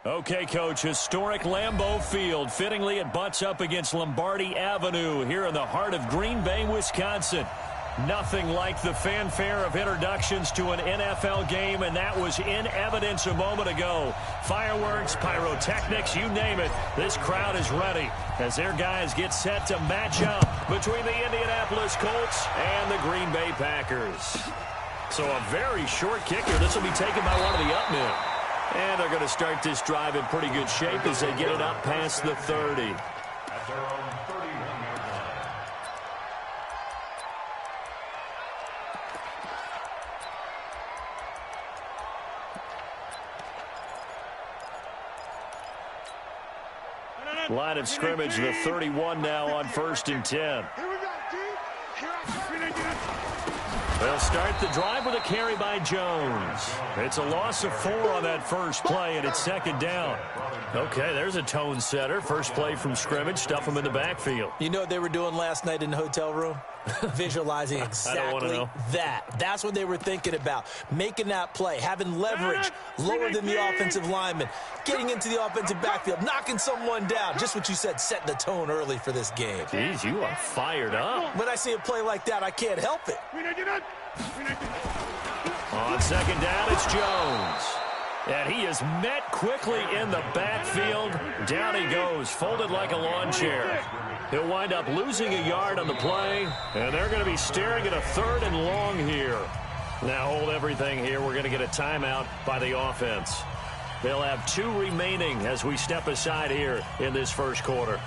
Okay, Coach, historic Lambeau Field. Fittingly, it butts up against Lombardi Avenue here in the heart of Green Bay, Wisconsin. Nothing like the fanfare of introductions to an NFL game, and that was in evidence a moment ago. Fireworks, pyrotechnics, you name it. This crowd is ready as their guys get set to match up between the Indianapolis Colts and the Green Bay Packers. So a very short kicker. This will be taken by one of the up men. And they're going to start this drive in pretty good shape as they get it up past the 30. Line of scrimmage, the 31 now on 1st and 10. They'll start the drive with a carry by Jones. It's a loss of 4 on that first play, and it's 2nd down. Okay, there's a tone setter. First play from scrimmage, stuff them in the backfield. You know what they were doing last night in the hotel room? Visualizing exactly that. That's what they were thinking about. Making that play, having leverage lower than the offensive lineman, getting into the offensive backfield, knocking someone down. Just what you said, setting the tone early for this game. Jeez, you are fired up. When I see a play like that, I can't help it. On 2nd down, it's Jones. And he is met quickly in the backfield. Down he goes, folded like a lawn chair. He'll wind up losing a yard on the play, and they're going to be staring at a 3rd and long here. Now hold everything here. We're going to get a timeout by the offense. They'll have 2 remaining as we step aside here in this first quarter.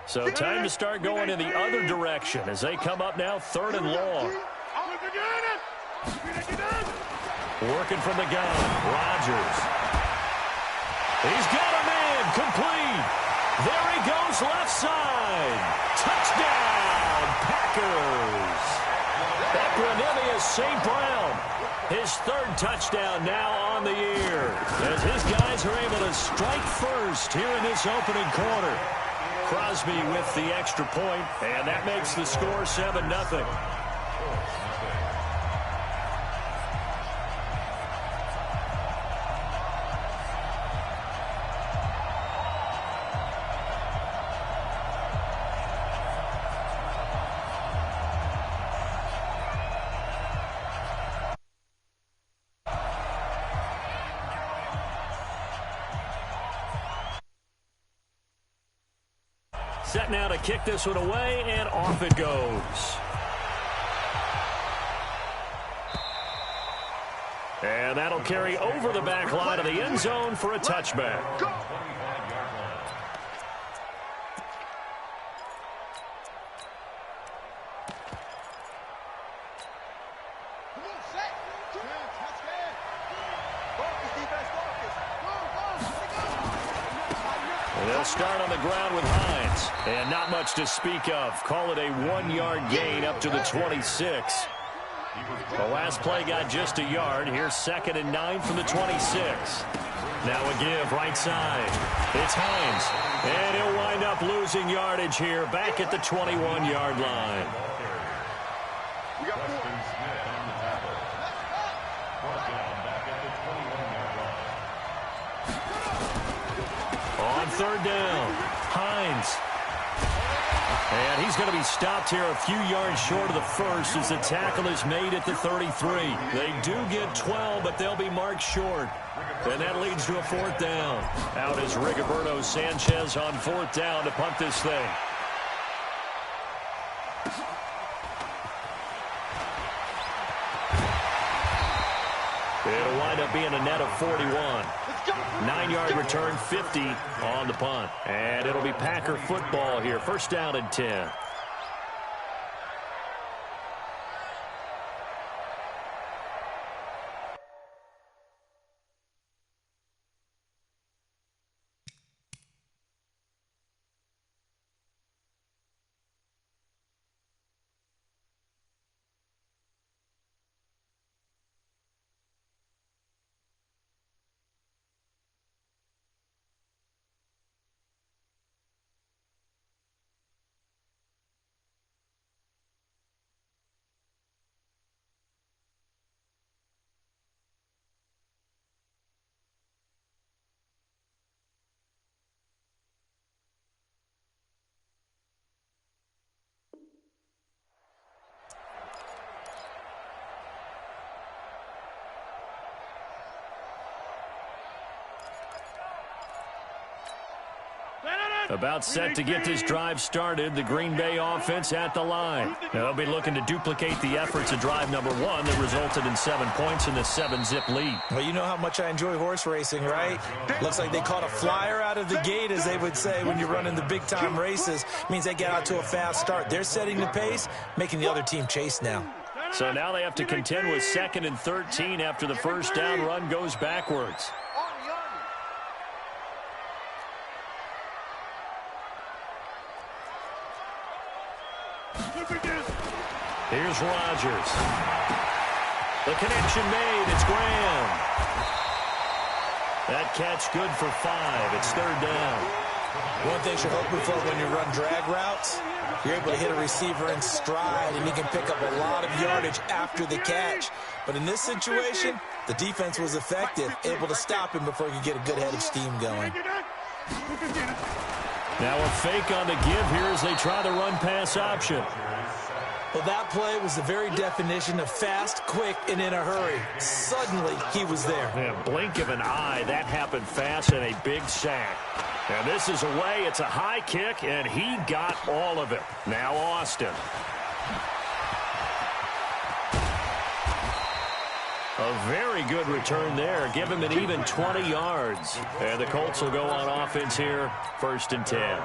So time to start going in the other direction as they come up now 3rd and long. Working from the gun, Rodgers. He's got a man, complete. There he goes, left side. Touchdown, Packers. Equanimous St. Brown. His 3rd touchdown now on the year as his guys are able to strike first here in this opening quarter. Crosby with the extra point, and that makes the score 7-0. Set now to kick this one away, and off it goes. And that'll carry over the back line of the end zone for a touchback. They'll start on the ground with Hines. And not much to speak of. Call it a 1-yard gain up to the 26. The last play got just a yard. Here's 2nd and 9 from the 26. Now a give right side. It's Hines. And he'll wind up losing yardage here back at the 21-yard line. On 3rd down, Hines. And he's going to be stopped here a few yards short of the first as the tackle is made at the 33. They do get 12, but they'll be marked short. And that leads to a fourth down. Out is Rigoberto Sanchez on fourth down to punt this thing. It'll wind up being a net of 41. 9-yard return, 50 on the punt. And it'll be Packer football here. First down and 10. About set to get this drive started, the Green Bay offense at the line. They'll be looking to duplicate the efforts of drive number 1 that resulted in 7 points in the 7-zip lead. Well, you know how much I enjoy horse racing, right? Looks like they caught a flyer out of the gate, as they would say when you're running the big-time races. Means they get out to a fast start. They're setting the pace, making the other team chase now. So now they have to contend with 2nd and 13 after the first down run goes backwards. Here's Rodgers. The connection made. It's Graham. That catch good for 5. It's 3rd down. One thing you're hoping for when you run drag routes, you're able to hit a receiver in stride, and he can pick up a lot of yardage after the catch. But in this situation, the defense was effective, able to stop him before he could get a good head of steam going. Now a fake on the give here as they try the run-pass option. Well, that play was the very definition of fast, quick, and in a hurry. Suddenly, he was there. Yeah, blink of an eye, that happened fast, and a big sack. And this is away. It's a high kick, and he got all of it. Now Austin. A very good return there. Give him an even 20 yards. And the Colts will go on offense here, 1st and 10.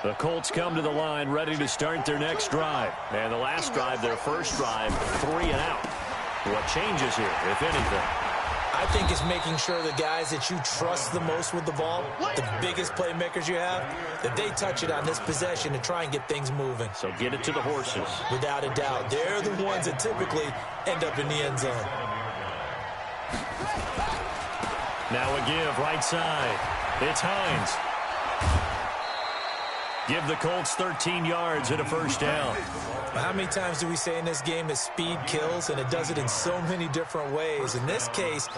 The Colts come to the line ready to start their next drive. And the last drive, their first drive, 3 and out. What changes here, if anything? I think it's making sure the guys that you trust the most with the ball, the biggest playmakers you have, that they touch it on this possession to try and get things moving. So get it to the horses. Without a doubt. They're the ones that typically end up in the end zone. Now a give, right side. It's Hines. Give the Colts 13 yards and a first down. How many times do we say in this game that speed kills, and it does it in so many different ways? In this case,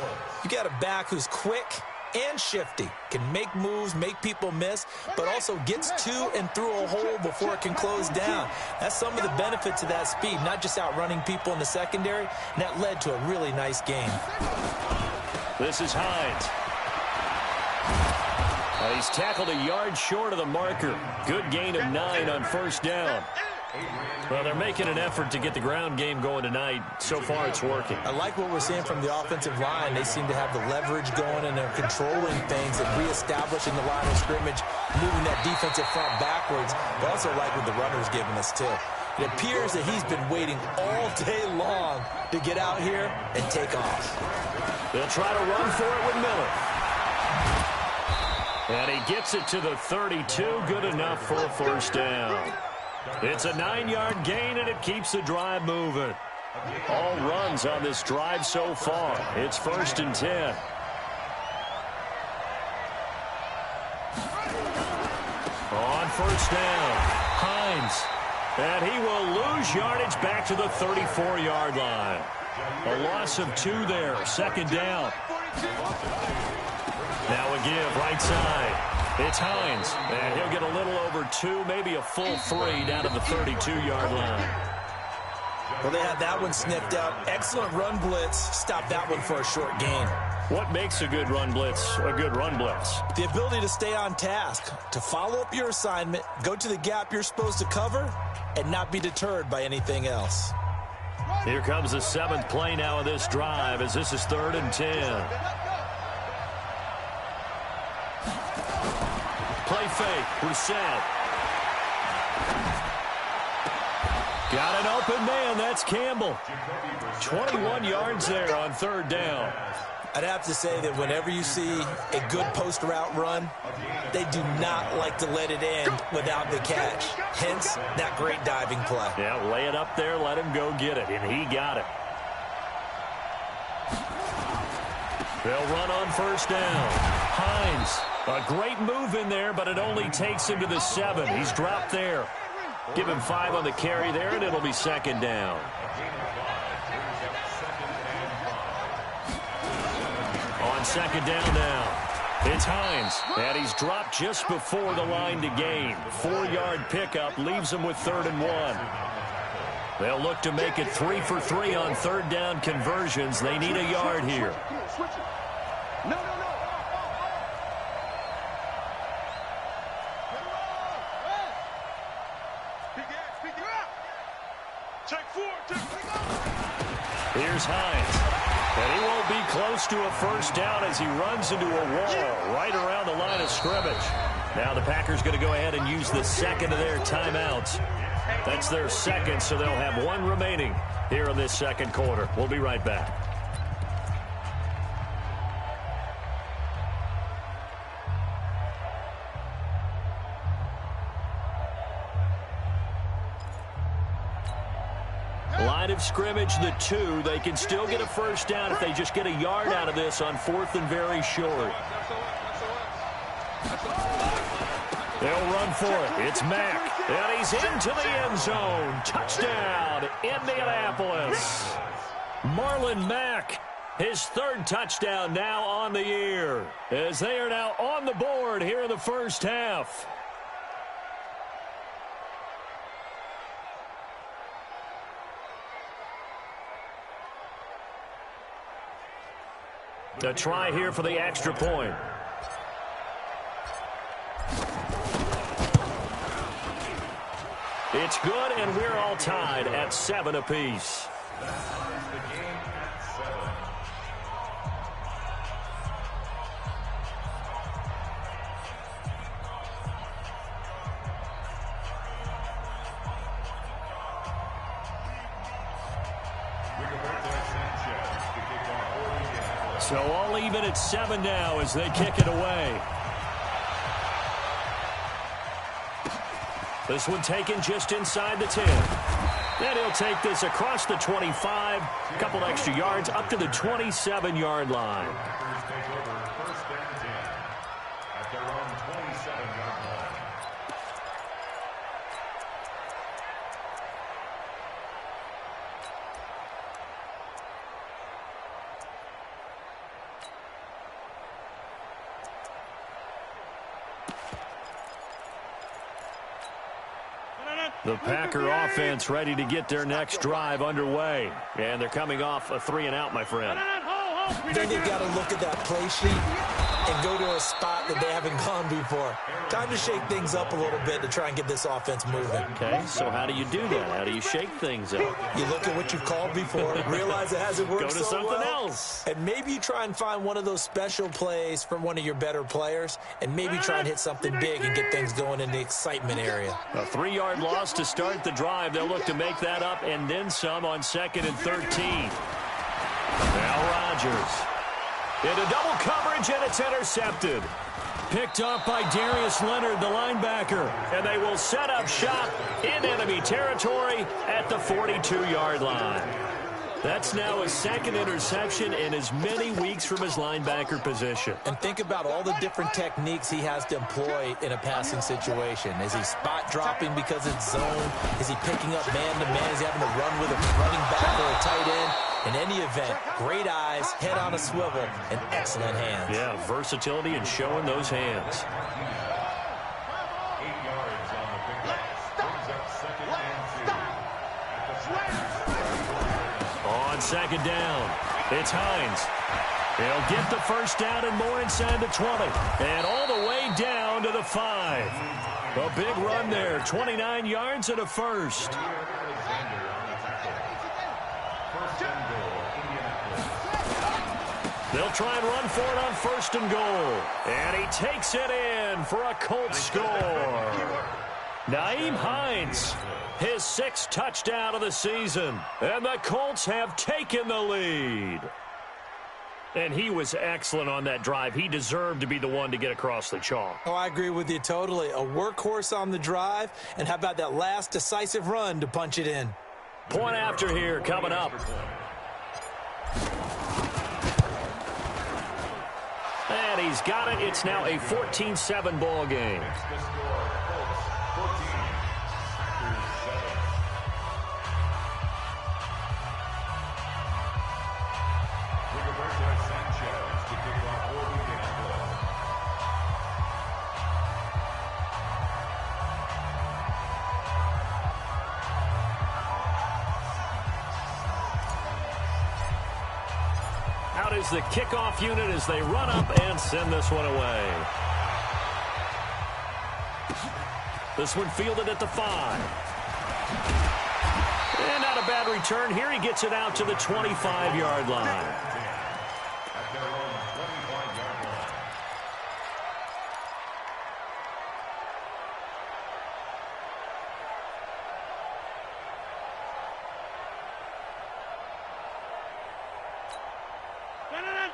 you got a back who's quick and shifty, can make moves, make people miss, but also gets to and through a hole before it can close down. That's some of the benefits of that speed, not just outrunning people in the secondary, and that led to a really nice game. This is Hines. He's tackled a yard short of the marker. Good gain of 9 on first down. Well, they're making an effort to get the ground game going tonight. So far, it's working. I like what we're seeing from the offensive line. They seem to have the leverage going, and they're controlling things and reestablishing the line of scrimmage, moving that defensive front backwards. But also like what the runner's giving us, too. It appears that he's been waiting all day long to get out here and take off. They'll try to run for it with Miller. And he gets it to the 32. Good enough for a first down. It's a 9-yard gain, and it keeps the drive moving. All runs on this drive so far. It's 1st and 10. On first down, Hines. And he will lose yardage back to the 34-yard line. A loss of 2 there. Second down. Now a give right side. It's Hines. And he'll get a little over 2, maybe a full 3 down to the 32-yard line. Well, they had that one sniffed out. Excellent run blitz. Stop that one for a short gain. What makes a good run blitz a good run blitz? The ability to stay on task, to follow up your assignment, go to the gap you're supposed to cover, and not be deterred by anything else. Here comes the 7th play now of this drive as this is 3rd and 10. Play fake. Brissett. Got an open man. That's Campbell. 21 yards there on 3rd down. I'd have to say that whenever you see a good post route run, they do not like to let it end without the catch. Hence, that great diving play. Yeah, lay it up there, let him go get it, and he got it. They'll run on 1st down. Hines, a great move in there, but it only takes him to the 7. He's dropped there. Give him 5 on the carry there, and it'll be 2nd down. On 2nd down now, it's Hines, and he's dropped just before the line to gain. 4-yard pickup leaves him with 3rd and 1. They'll look to make it 3 for 3 on 3rd down conversions. They need a yard here. Here's Hines. And he won't be close to a 1st down as he runs into a wall right around the line of scrimmage. Now the Packers going to go ahead and use the 2nd of their timeouts. That's their 2nd, so they'll have 1 remaining here in this 2nd quarter. We'll be right back. Line of scrimmage, the 2. They can still get a 1st down if they just get a yard out of this on 4th and very short. They'll run for it. It's Mack. And he's into the end zone. Touchdown, Indianapolis. Marlon Mack, his 3rd touchdown now on the year, as they are now on the board here in the 1st half. A try here for the extra point. It's good, and we're all tied at 7 apiece. So all even at 7 now as they kick it away. This one taken just inside the 10. Then he'll take this across the 25, a couple extra yards up to the 27-yard line. The Packer offense ready to get their next drive underway. And they're coming off a 3-and-out, my friend. Then they've got to look at that play sheet and go to a spot that they haven't gone before. Time to shake things up a little bit to try and get this offense moving. Okay, so how do you do that? How do you shake things up? You look at what you've called before, realize it hasn't worked Go to so something well, else. and maybe you try and find one of those special plays from one of your better players, and maybe try and hit something big and get things going in the excitement area. A 3-yard loss to start the drive. They'll look to make that up and then some on 2nd and 13. Now Rodgers. Into double coverage, and it's intercepted. Picked up by Darius Leonard, the linebacker. And they will set up shop in enemy territory at the 42-yard line. That's now his second interception in as many weeks from his linebacker position. And think about all the different techniques he has to employ in a passing situation. Is he spot dropping because it's zone? Is he picking up man-to-man? Is he having to run with a running back or a tight end? In any event, great eyes, head on a swivel, and excellent hands. Yeah, versatility and showing those hands. On second down, it's Hines. He'll get the first down and more inside the 20. And all the way down to the 5. A big run there, 29 yards and a first. They'll try and run for it on first and goal. And he takes it in for a Colts score. Nyheim Hines, his 6th touchdown of the season. And the Colts have taken the lead. And he was excellent on that drive. He deserved to be the one to get across the chalk. Oh, I agree with you totally. A workhorse on the drive. And how about that last decisive run to punch it in? Point after here coming up. And he's got it. It's now a 14-7 ball game. Out is the kickoff unit as they run up and send this one away. This one fielded at the 5. And not a bad return here. He gets it out to the 25-yard line.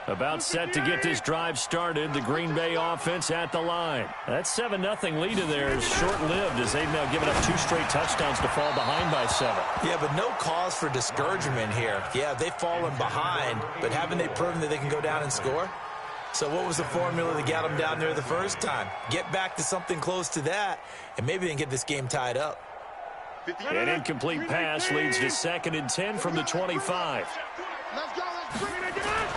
About set to get this drive started. The Green Bay offense at the line. That 7-0 lead of theirs is short-lived as they've now given up 2 straight touchdowns to fall behind by 7. Yeah, but no cause for discouragement here. Yeah, they've fallen behind, but haven't they proven that they can go down and score? So what was the formula that got them down there the first time? Get back to something close to that, and maybe they can get this game tied up. An incomplete pass leads to 2nd and 10 from the 25. Let's go. Let's bring it again.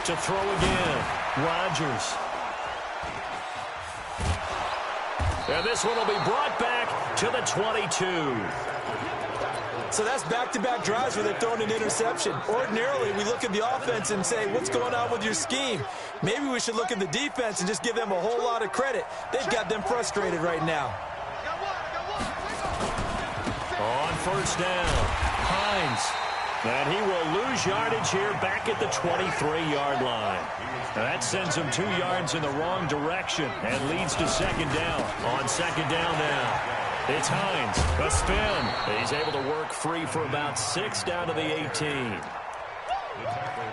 To throw again, Rodgers. And this one will be brought back to the 22. So that's back-to-back drives where they've thrown an interception. Ordinarily, we look at the offense and say, what's going on with your scheme? Maybe we should look at the defense and just give them a whole lot of credit. They've got them frustrated right now. On first down, Hines. And he will lose yardage here back at the 23-yard line. That sends him 2 yards in the wrong direction and leads to 2nd down. On 2nd down now, it's Hines. A spin. He's able to work free for about 6 down to the 18.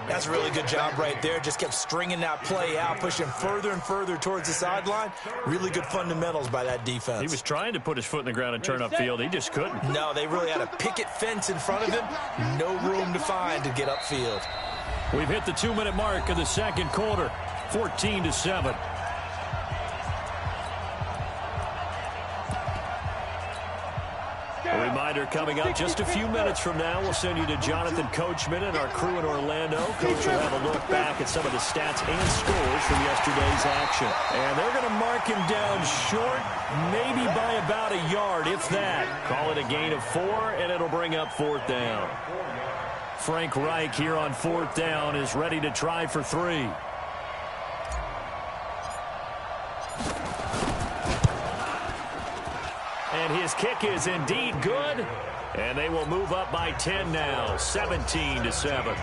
That's a really good job right there. Just kept stringing that play out, pushing further and further towards the sideline. Really good fundamentals by that defense. He was trying to put his foot in the ground and turn upfield. He just couldn't. No, they really had a picket fence in front of him. No room to find to get upfield. We've hit the 2-minute mark of the second quarter. 14-7. A reminder coming up just a few minutes from now. We'll send you to Jonathan Coachman and our crew in Orlando. Coach will have a look back at some of the stats and scores from yesterday's action. And they're going to mark him down short, maybe by about a yard, if that. Call it a gain of 4, and it'll bring up 4th down. Frank Reich here on 4th down is ready to try for 3. And his kick is indeed good. And they will move up by 10 now, 17-7.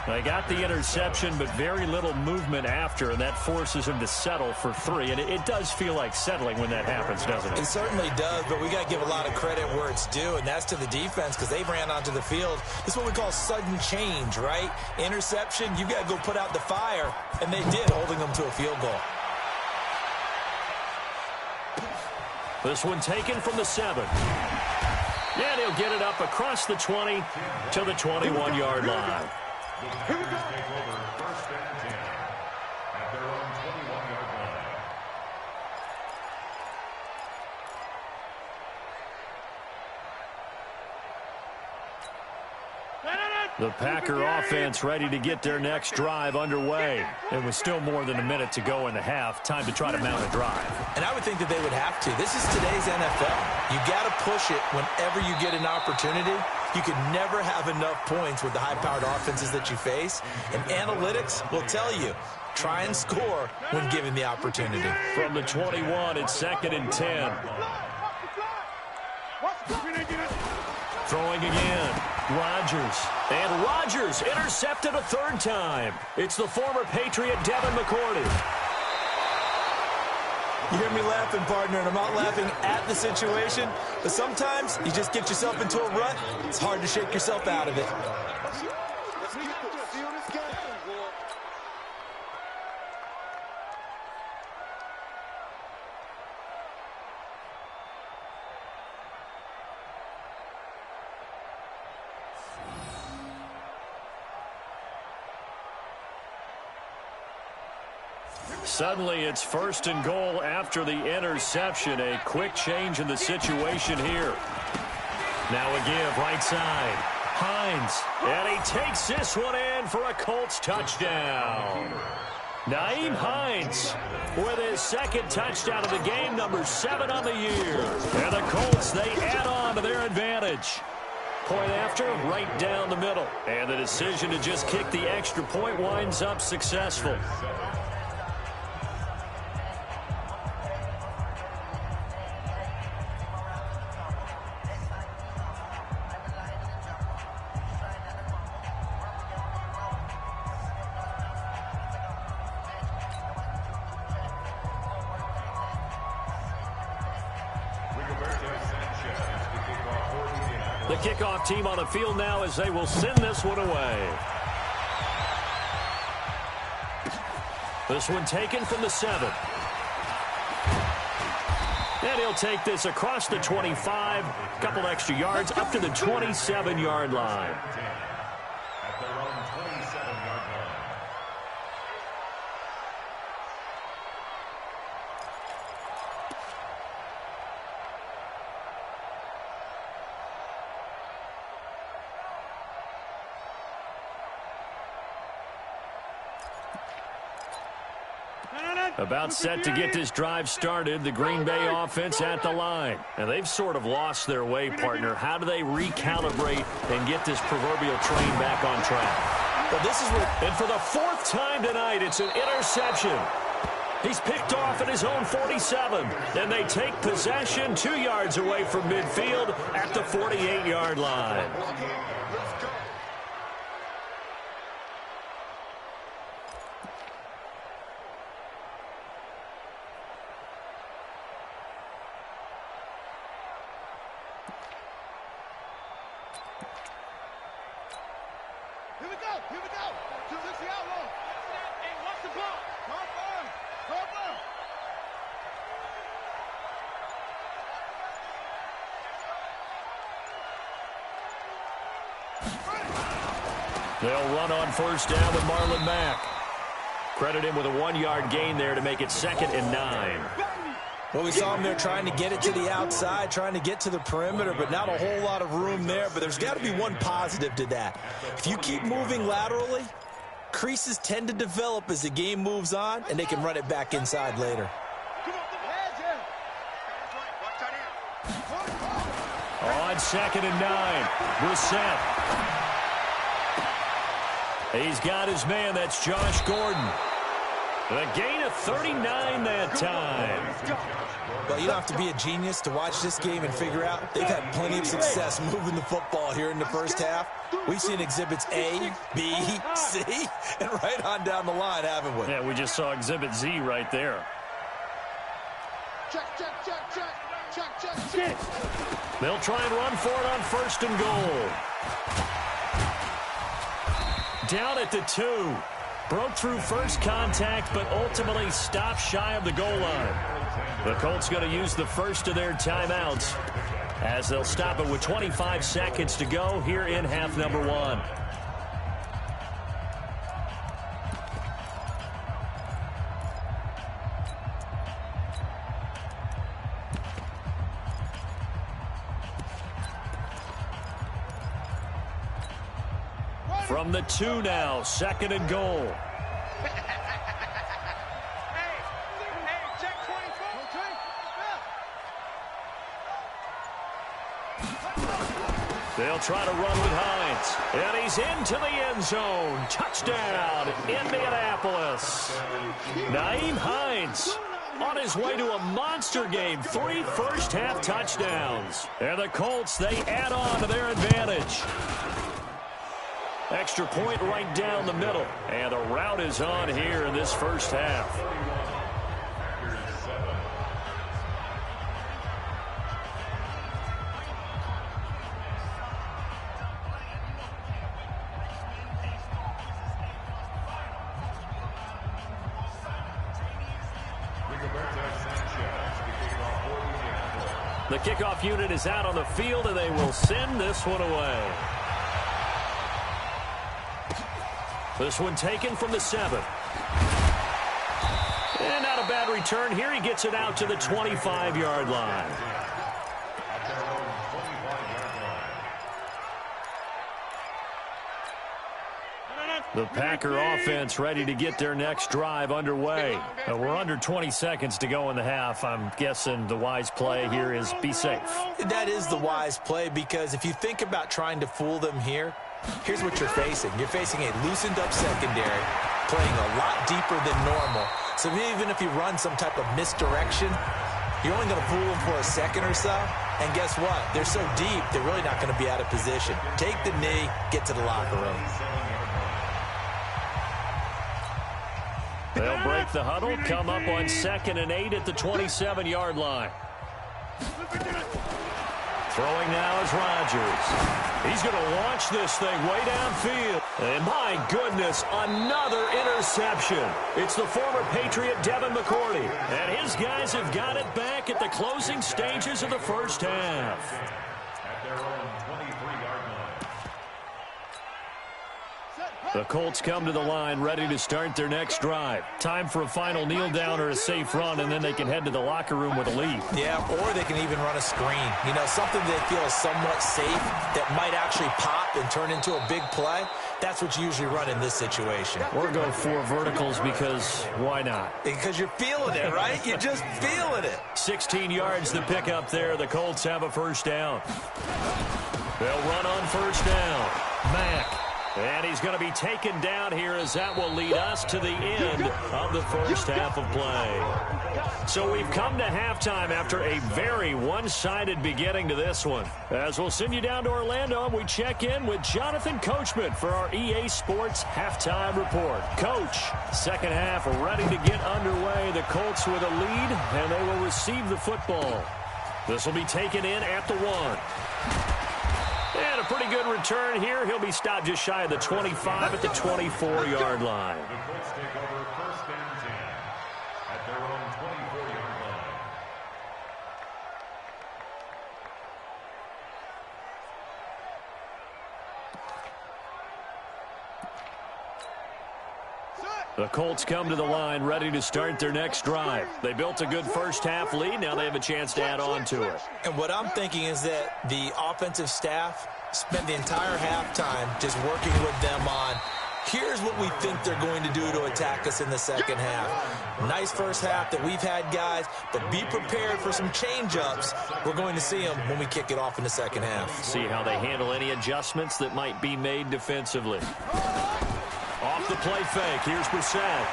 They got the interception, but very little movement after, and that forces him to settle for 3. And it does feel like settling when that happens, doesn't it? It certainly does, but we got to give a lot of credit where it's due, and that's to the defense because they ran onto the field. This is what we call sudden change, right? Interception, you got to go put out the fire, and they did, holding them to a field goal. This one taken from the 7. And he'll get it up across the 20 to the 21-yard line. Here we go. Take over 1st and 10 at their own 21-yard line. The Packer offense ready to get their next drive underway. It was still more than a minute to go in the half. Time to try to mount a drive. And I would think that they would have to. This is today's NFL. You got to push it whenever you get an opportunity. You can never have enough points with the high-powered offenses that you face. And analytics will tell you, try and score when given the opportunity. From the 21, it's 2nd and 10. Throwing again. Rodgers. And Rodgers intercepted a 3rd time. It's the former Patriot Devin McCourty. You hear me laughing, partner, and I'm not laughing at the situation, but sometimes you just get yourself into a rut. It's hard to shake yourself out of it. Suddenly, it's 1st and goal after the interception. A quick change in the situation here. Now a give, right side. Hines, and he takes this one in for a Colts touchdown. Nyheim Hines with his 2nd touchdown of the game, number 7 on the year. And the Colts, they add on to their advantage. Point after, right down the middle. And the decision to just kick the extra point winds up successful. The kickoff team on the field now as they will send this one away. This one taken from the 7. And he'll take this across the 25. A couple extra yards up to the 27-yard line. At their own 27-yard line. About set to get this drive started, the Green Bay offense at the line. And they've sort of lost their way, partner. How do they recalibrate and get this proverbial train back on track? Well, this is what... And for the 4th time tonight, it's an interception. He's picked off at his own 47. And they take possession 2 yards away from midfield at the 48-yard line. They'll run on 1st down with Marlon Mack. Credit him with a 1-yard gain there to make it 2nd and 9. Well, we saw him there trying to get it to the outside, trying to get to the perimeter, but not a whole lot of room there. But there's got to be one positive to that. If you keep moving laterally, creases tend to develop as the game moves on, and they can run it back inside later. On 2nd and 9, Brissett. He's got his man. That's Josh Gordon. The gain of 39 that time. Well, you don't have to be a genius to watch this game and figure out they've had plenty of success moving the football here in the 1st half. We've seen exhibits A, B, C, and right on down the line, haven't we? Yeah, we just saw exhibit Z right there. They'll try and run for it on 1st and goal. Down at the 2. Broke through first contact, but ultimately stopped shy of the goal line. The Colts going to use the first of their timeouts. as they'll stop it with 25 seconds to go here in half number 1. From the 2 now, 2nd and goal. They'll try to run with Hines. And he's into the end zone. Touchdown, Indianapolis. Nyheim Hines on his way to a monster game. 3 first-half touchdowns. And the Colts, they add on to their advantage. Extra point right down the middle. And the route is on here in this first half. The kickoff unit is out on the field, and they will send this one away. This one taken from the 7. And not a bad return here. He gets it out to the 25-yard line. The Packer offense ready to get their next drive underway. We're under 20 seconds to go in the half. I'm guessing the wise play here is be safe. That is the wise play, because if you think about trying to fool them here, here's what you're facing. You're facing a loosened up secondary, playing a lot deeper than normal. So even if you run some type of misdirection, you're only going to fool them for a second or so. And guess what? They're so deep, they're really not going to be out of position. Take the knee, get to the locker room. They'll break the huddle, come up on 2nd and 8 at the 27-yard line. Throwing now is Rodgers. He's going to launch this thing way downfield. And my goodness, another interception. It's the former Patriot Devin McCourty. And his guys have got it back at the closing stages of the first half. At their own 23-yard line. The Colts come to the line ready to start their next drive. Time for a final kneel down or a safe run, and then they can head to the locker room with a lead. Yeah, or they can even run a screen. You know, something they feel is somewhat safe that might actually pop and turn into a big play. That's what you usually run in this situation. Or go 4 verticals because why not? Because you're feeling it, right? You're just feeling it. 16 yards to pick up there. The Colts have a first down. They'll run on first down. Mack. And he's going to be taken down here, as that will lead us to the end of the first half of play. So we've come to halftime after a very one-sided beginning to this one. As we'll send you down to Orlando, and we check in with Jonathan Coachman for our EA Sports Halftime Report. Coach, second half ready to get underway. The Colts with a lead, and they will receive the football. This will be taken in at the 1. And a pretty good return here. He'll be stopped just shy of the 25 at the 24-yard line. The Colts take over 1st and 10 at their own 24-yard line. The Colts come to the line ready to start their next drive. They built a good first half lead. Now they have a chance to add on to it. And what I'm thinking is that the offensive staff spent the entire halftime just working with them on, here's what we think they're going to do to attack us in the second half. Nice first half that we've had, guys, but be prepared for some change-ups. We're going to see them when we kick it off in the second half. See how they handle any adjustments that might be made defensively. Off the play fake, here's Brissett.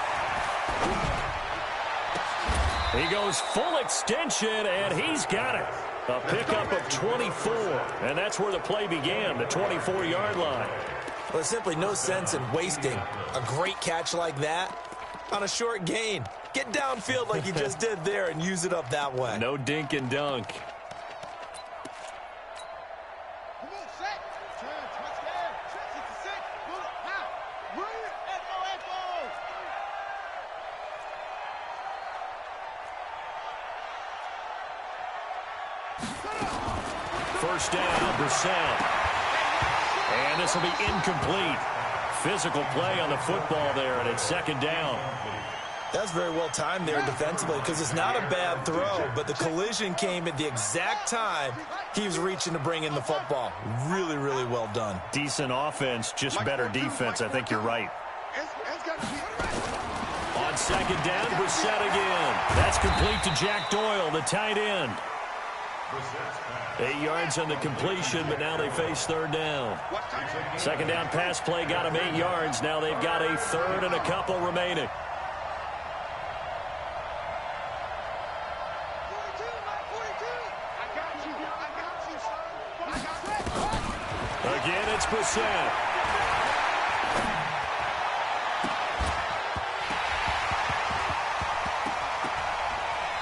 He goes full extension, and he's got it. A pickup of 24, and that's where the play began, the 24-yard line. Well, there's simply no sense in wasting a great catch like that on a short gain. Get downfield like you just did there and use it up that way. No dink and dunk. first down. Brissett. And this will be incomplete. Physical play on the football there, and it's second down. That's very well timed there defensively because it's not a bad throw, but the collision came at the exact time he was reaching to bring in the football. Really, really well done. Decent offense, just better defense. I think you're right. On second down, Brissett again. That's complete to Jack Doyle, the tight end. 8 yards on the completion, but now they face third down. Second down pass play got them 8 yards. Now they've got a third and a couple remaining. Again, it's Brissett.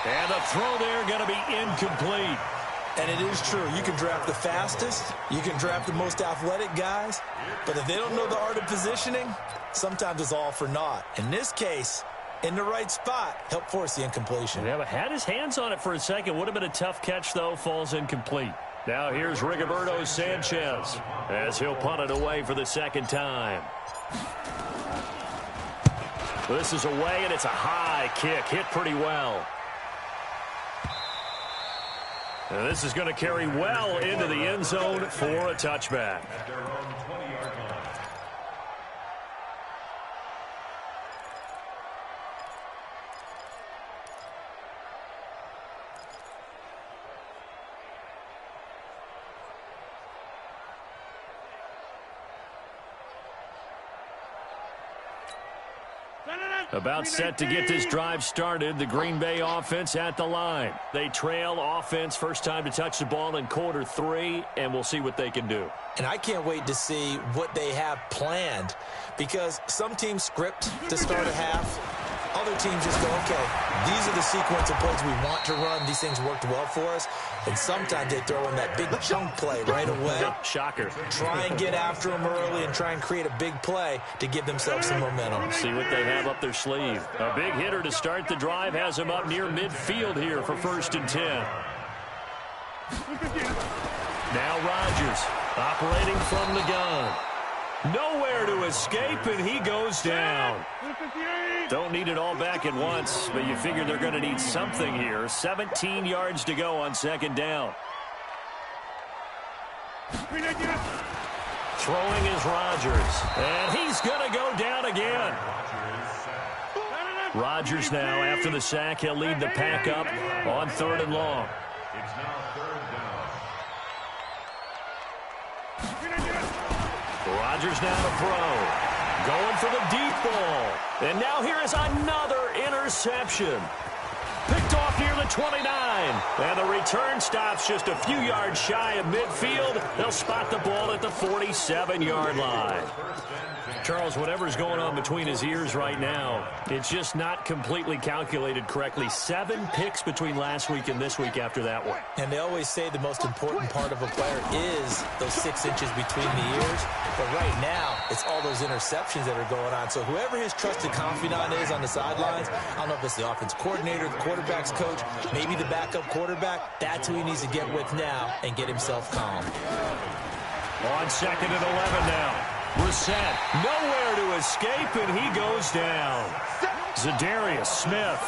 And the throw there going to be incomplete. And it is true. You can draft the fastest. You can draft the most athletic guys. But if they don't know the art of positioning, sometimes it's all for naught. In this case, in the right spot, help force the incompletion. Yeah, but had his hands on it for a second. Would have been a tough catch, though. Falls incomplete. Now here's Rigoberto Sanchez as he'll punt it away for the second time. This is away, and it's a high kick. Hit pretty well. And this is going to carry well into the end zone for a touchback. At their own 20-yard line. About set to get this drive started. The Green Bay offense at the line. They trail offense, first time to touch the ball in quarter 3, and we'll see what they can do. And I can't wait to see what they have planned because some teams script to start a half. Other teams just go, okay, these are the sequence of plays we want to run. These things worked well for us. And sometimes they throw in that big chunk play right away. Shocker. Try and get after them early and try and create a big play to give themselves some momentum. See what they have up their sleeve. A big hitter to start the drive has them up near midfield here for 1st and 10. Now Rodgers operating from the gun. Nowhere to escape, and he goes down. Don't need it all back at once, but you figure they're going to need something here. 17 yards to go on second down. Throwing is Rodgers, and he's going to go down again. Rodgers now, after the sack, he'll lead the pack up on 3rd and long. It's now 3rd down. Rodgers now to throw. Going for the deep ball. And now here is another interception. Picked off near the 29. And the return stops just a few yards shy of midfield. They'll spot the ball at the 47-yard line. Charles, whatever's going on between his ears right now, it's just not completely calculated correctly. 7 picks between last week and this week after that one. And they always say the most important part of a player is those 6 inches between the ears. But right now, it's all those interceptions that are going on. So whoever his trusted confidant is on the sidelines, I don't know if it's the offense coordinator, the quarterback's coach, maybe the backup quarterback, that's who he needs to get with now and get himself calm. On 2nd and 11 now. Brissett, nowhere to escape, and he goes down. Zadarius Smith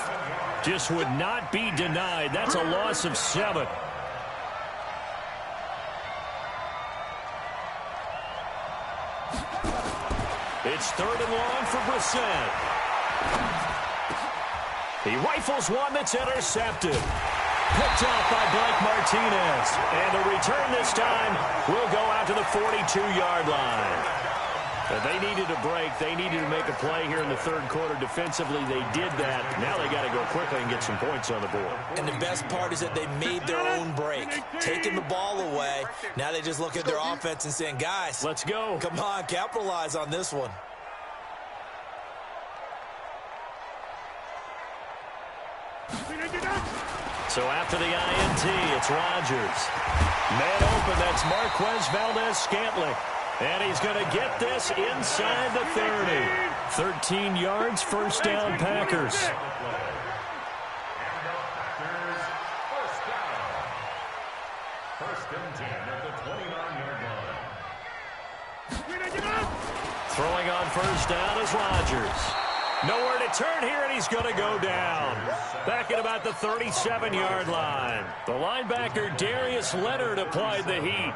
just would not be denied. That's a loss of 7. It's 3rd and long for Brissett. He rifles one that's intercepted. Picked off by Blake Martinez. And the return this time will go out to the 42-yard line. And they needed a break. They needed to make a play here in the 3rd quarter. Defensively, they did that. Now they got to go quickly and get some points on the board. And the best part is that they made their own break. Taking the ball away. Now they just look at their offense and saying, guys, let's go. Come on, capitalize on this one. So after the INT, it's Rodgers. Man open, that's Marquez Valdes-Scantling. And he's going to get this inside the 30. 13 yards, first down, Packers. and 10 at the 29-yard line. Throwing on first down is Rodgers. Nowhere to turn here, and he's going to go down. Back at about the 37-yard line. The linebacker, Darius Leonard, applied the heat.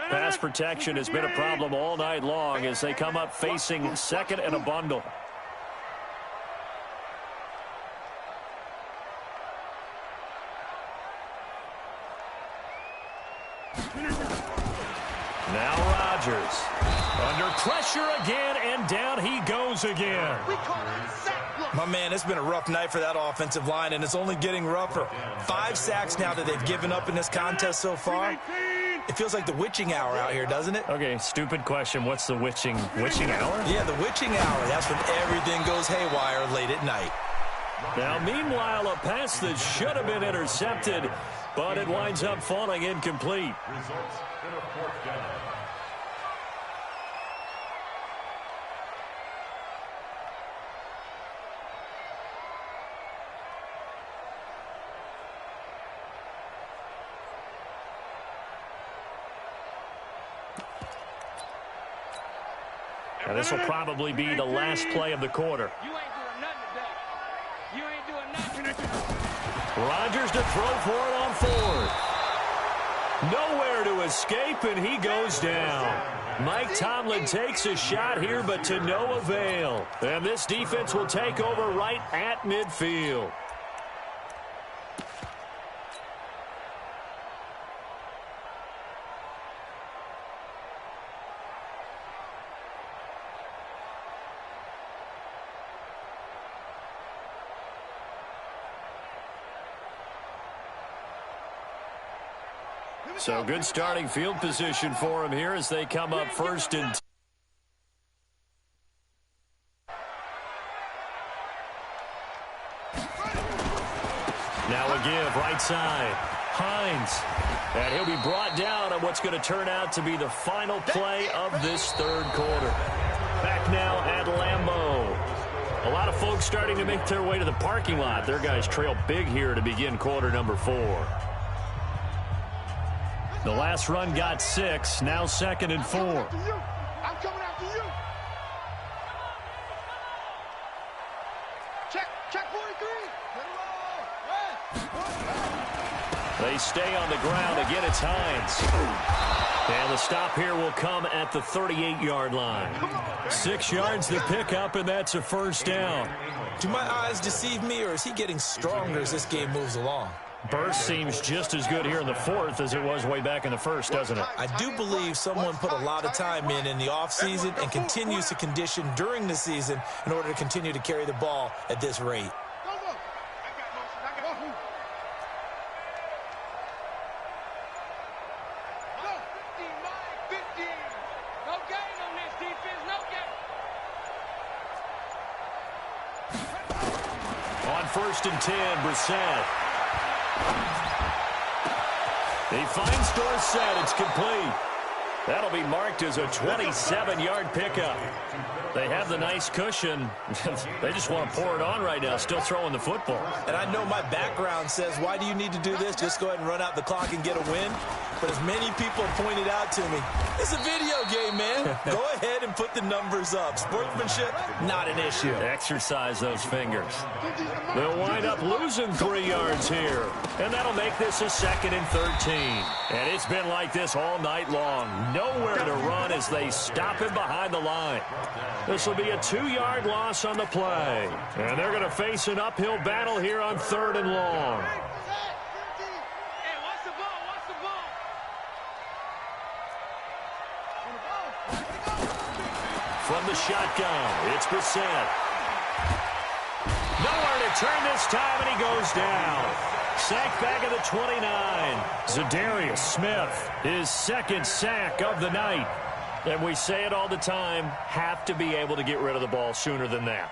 Pass protection has been a problem all night long as they come up facing second and a bundle. Now Rodgers under pressure again, and down he goes again. My man, it's been a rough night for that offensive line, and it's only getting rougher. 5 sacks now that they've given up in this contest so far. It feels like the witching hour out here, doesn't it? Okay, stupid question. What's the witching hour? Yeah, the witching hour. That's when everything goes haywire late at night. Now, meanwhile, a pass that should have been intercepted, but it winds up falling incomplete. Results in a 4th down. And this will probably be the last play of the quarter. You ain't doing nothing today. You ain't doing nothing. Rodgers to throw for it on 4th. Nowhere to escape, and he goes down. Mike Tomlin takes a shot here, but to no avail. And this defense will take over right at midfield. So good starting field position for him here as they come up first and 10. Now a give right side. Hines. And he'll be brought down on what's going to turn out to be the final play of this 3rd quarter. Back now at Lambeau. A lot of folks starting to make their way to the parking lot. Their guys trail big here to begin quarter number 4. The last run got 6, now 2nd and 4. I'm coming after you. Check 43. They stay on the ground. Again, it's Hines. And the stop here will come at the 38-yard line. 6 yards to pick up, and that's a first down. Do my eyes deceive me, or is he getting stronger as this game moves along? Burst seems just as good here in the 4th as it was way back in the 1st, doesn't it? I do believe someone put a lot of time in the offseason and continues to condition during the season in order to continue to carry the ball at this rate. On 1st and 10, Brissett. He finds Dorsett. It's complete. That'll be marked as a 27-yard pickup. They have the nice cushion. They just want to pour it on right now, still throwing the football. And I know my background says, why do you need to do this? Just go ahead and run out the clock and get a win. But as many people have pointed out to me, it's a video game, man. Go ahead and put the numbers up. Sportsmanship, not an issue. Exercise those fingers. They'll wind up losing 3 yards here. And that'll make this a 2nd and 13. And it's been like this all night long. Nowhere to run as they stop him behind the line. This will be a 2-yard loss on the play. And they're going to face an uphill battle here on 3rd and long. From the shotgun, it's Brissett. Nowhere to turn this time, and he goes down. Sacked back at the 29. Za'Darius Smith, his 2nd sack of the night. And we say it all the time, have to be able to get rid of the ball sooner than that.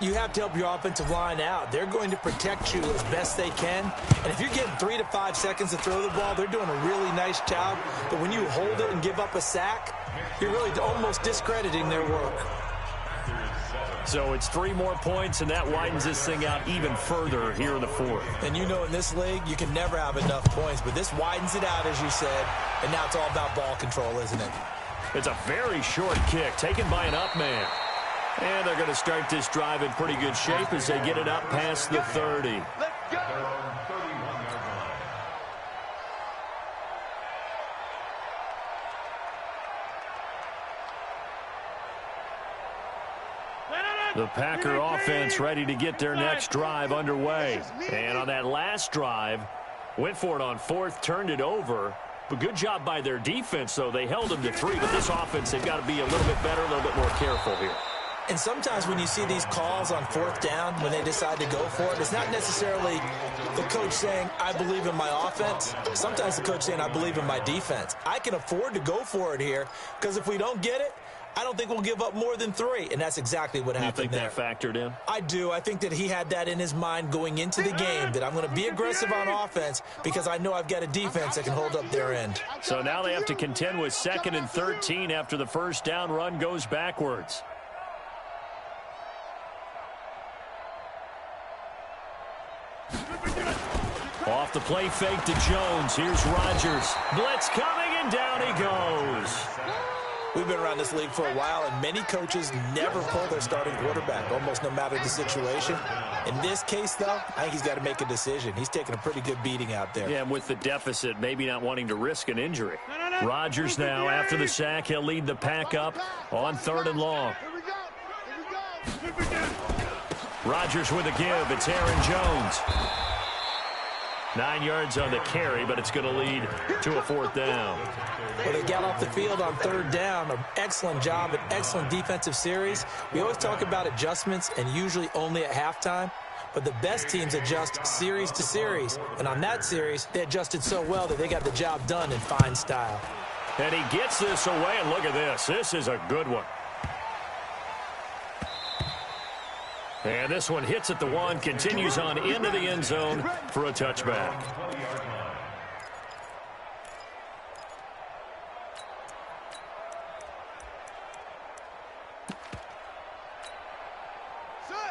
You have to help your offensive line out. They're going to protect you as best they can. And if you're getting 3 to 5 seconds to throw the ball, they're doing a really nice job. But when you hold it and give up a sack, you're really almost discrediting their work. So it's 3 more points, and that widens this thing out even further here in the fourth. And you know in this league, you can never have enough points, but this widens it out, as you said, and now it's all about ball control, isn't it? It's a very short kick taken by an up man. And they're going to start this drive in pretty good shape as they get it up past the 30. Their own 31-yard line. The Packer offense ready to get their next drive underway. And on that last drive, went for it on 4th, turned it over. But good job by their defense, though. They held them to 3, but this offense, they've got to be a little bit better, a little bit more careful here. And sometimes when you see these calls on 4th down, when they decide to go for it, it's not necessarily the coach saying, I believe in my offense. Sometimes the coach saying, I believe in my defense. I can afford to go for it here because if we don't get it, I don't think we'll give up more than 3. And that's exactly what happened there. You think that factored in? I do. I think that he had that in his mind going into the game, that I'm going to be aggressive on offense because I know I've got a defense that can hold up their end. So now they have to contend with 2nd and 13 after the first down run goes backwards. Off the play fake to Jones. Here's Rodgers. Blitz coming, and down he goes. We've been around this league for a while, and many coaches never pull their starting quarterback, almost no matter the situation. In this case, though, I think he's got to make a decision. He's taking a pretty good beating out there. Yeah, and with the deficit, maybe not wanting to risk an injury. Rodgers now, after the sack, he'll lead the pack up on 3rd and long. Rodgers with a give. It's Aaron Jones. 9 yards on the carry, but it's going to lead to a 4th down. Well, they got off the field on 3rd down. An excellent job, an excellent defensive series. We always talk about adjustments, and usually only at halftime. But the best teams adjust series to series. And on that series, they adjusted so well that they got the job done in fine style. And he gets this away, and look at this. This is a good one. And this one hits at the 1, continues on into the end zone for a touchback.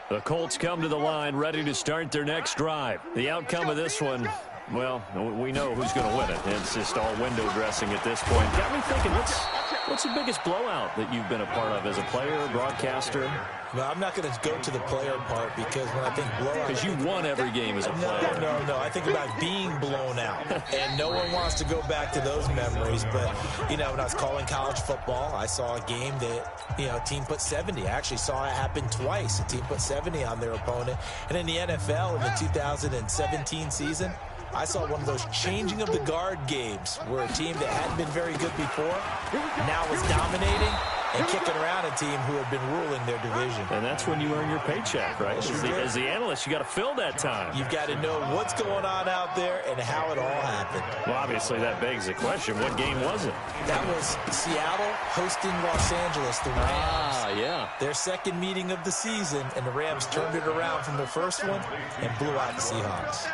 The Colts come to the line, ready to start their next drive. The outcome of this one, well, we know who's going to win it. It's just all window dressing at this point. Got me thinking, what's the biggest blowout that you've been a part of as a player, broadcaster? Well, I'm not going to go to the player part because when I think blowout... Because you won every game as a player. No. I think about being blown out. And no one wants to go back to those memories. But, you know, when I was calling college football, I saw a game that, you know, a team put 70. I actually saw it happen twice. A team put 70 on their opponent. And in the NFL in the 2017 season, I saw one of those changing of the guard games where a team that hadn't been very good before now was dominating and kicking around a team who had been ruling their division. And that's when you earn your paycheck, right? As the analyst, you got to fill that time. You've got to know what's going on out there and how it all happened. Well, obviously, that begs the question, what game was it? That was Seattle hosting Los Angeles, the Rams. Ah, yeah. Their second meeting of the season, and the Rams turned it around from the first one and blew out the Seahawks.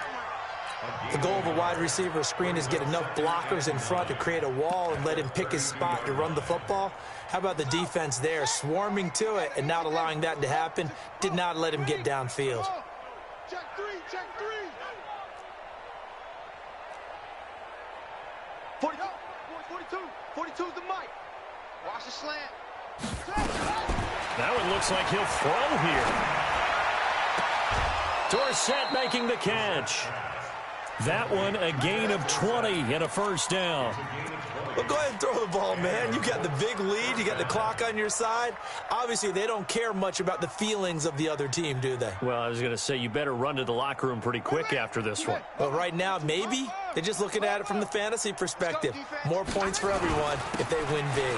The goal of a wide receiver screen is get enough blockers in front to create a wall and let him pick his spot to run the football. How about the defense there, swarming to it and not allowing that to happen? Did not let him get downfield. Check three. 42 is the mic. Watch the slant. That one looks like he'll throw here. Dorsett making the catch. That one a gain of 20 and a first down. Well, go ahead and throw the ball, man. You got the big lead. You got the clock on your side. Obviously, they don't care much about the feelings of the other team, do they? Well, I was going to say, you better run to the locker room pretty quick after this one. Well, right now, maybe. They're just looking at it from the fantasy perspective. More points for everyone if they win big.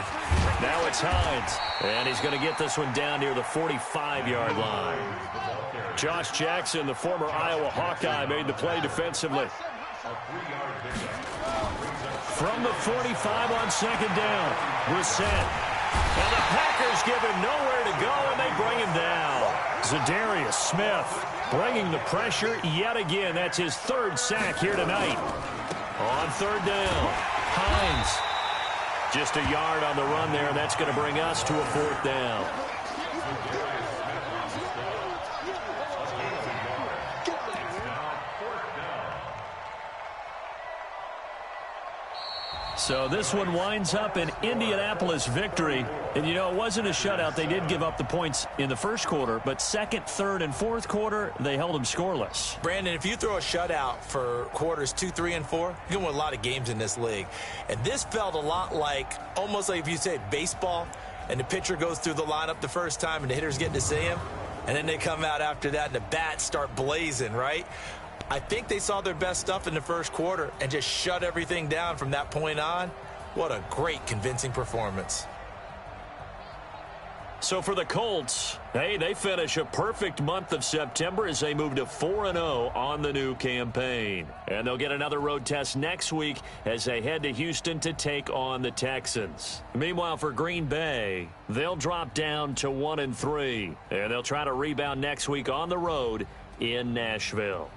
Now it's Hines, and he's going to get this one down near the 45-yard line. Josh Jackson, the former Iowa Hawkeye, made the play defensively. From the 45 on second down, Brissett. And the Packers give him nowhere to go, and they bring him down. Zadarius Smith bringing the pressure yet again. That's his third sack here tonight. On third down, Hines. Just a yard on the run there, and that's going to bring us to a fourth down. So this one winds up an Indianapolis victory. And, you know, it wasn't a shutout. They did give up the points in the first quarter, but second, third, and fourth quarter, they held them scoreless. Brandon, if you throw a shutout for quarters 2, 3, and 4, you can win a lot of games in this league. And this felt a lot like, almost like if you say baseball, and the pitcher goes through the lineup the first time and the hitters get to see him, and then they come out after that and the bats start blazing, right? I think they saw their best stuff in the first quarter and just shut everything down from that point on. What a great, convincing performance. So for the Colts, hey, they finish a perfect month of September as they move to 4-0 on the new campaign. And they'll get another road test next week as they head to Houston to take on the Texans. Meanwhile, for Green Bay, they'll drop down to 1-3, and they'll try to rebound next week on the road in Nashville.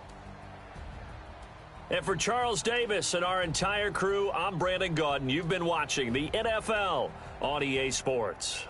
And for Charles Davis and our entire crew, I'm Brandon Gaudin. You've been watching the NFL on EA Sports.